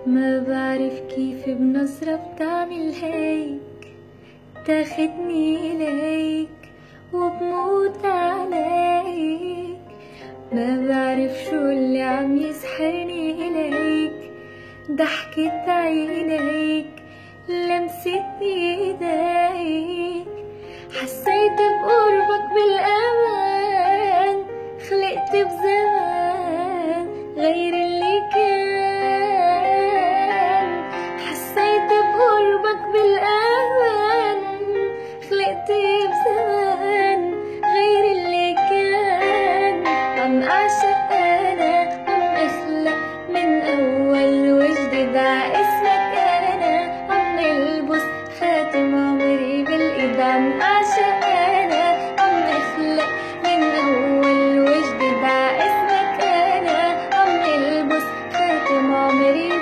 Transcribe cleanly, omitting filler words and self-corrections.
ما بعرف كيف بنظرة بتعمل هيك، تاخدني إليك وبموت عليك. ما بعرف شو اللي عم يسحرني إليك، ضحكة عينيك، لمسة ايديك. حسيت بقربك بالأمان، خلقت بزمان غير اللي كان. حسيت بقربك بالأمان، خلقت بزمان غير اللي كان. عم أعشق أنا، عم أخلق من أول وجديد عاسمك أنا. عم ألبس خاتم عمري بالإيد، عم أعشق أنا، عم أخلق من أول وجديد عاسمك أنا. عم ألبس خاتم عمري